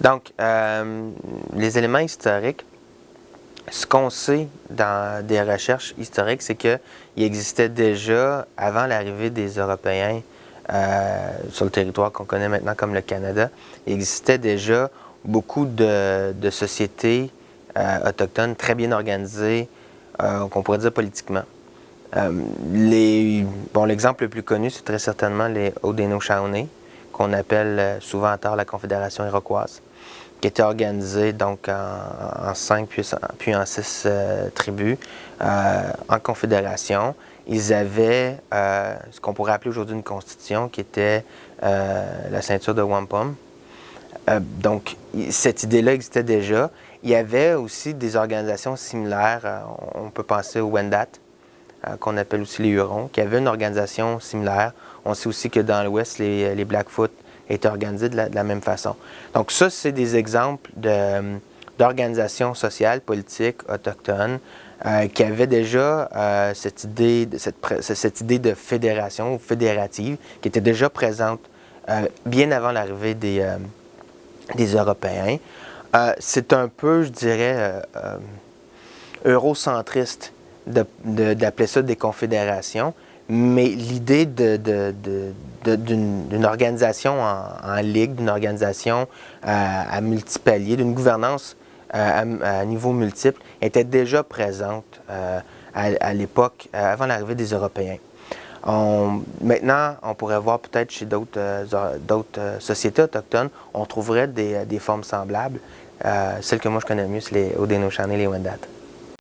Donc, les éléments historiques, ce qu'on sait dans des recherches historiques, c'est qu'il existait déjà, avant l'arrivée des Européens sur le territoire qu'on connaît maintenant comme le Canada, il existait déjà beaucoup de sociétés autochtones très bien organisées, qu'on pourrait dire politiquement. L'exemple le plus connu, c'est très certainement les Haudenosaunee, qu'on appelle souvent à tort la Confédération iroquoise, qui était organisée donc en 5 puis en 6 tribus en confédération. Ils avaient ce qu'on pourrait appeler aujourd'hui une constitution qui était la ceinture de wampum. Donc, cette idée-là existait déjà. Il y avait aussi des organisations similaires. On peut penser au Wendat, qu'on appelle aussi les Hurons, qui avaient une organisation similaire. On sait aussi que dans l'Ouest, les Blackfoot étaient organisés de la même façon. Donc ça, c'est des exemples d'organisations sociales, politiques, autochtones, qui avaient déjà cette idée de fédération ou fédérative, qui était déjà présente bien avant l'arrivée des Européens. C'est un peu, je dirais, eurocentriste d'appeler ça des confédérations, mais l'idée d'une organisation en ligue, d'une organisation à multipaliers, d'une gouvernance à niveau multiple, était déjà présente à l'époque, avant l'arrivée des Européens. Maintenant, on pourrait voir peut-être chez d'autres sociétés autochtones, on trouverait des formes semblables. Celle que moi je connais le mieux, c'est les Haudenosaunee et les Wendat.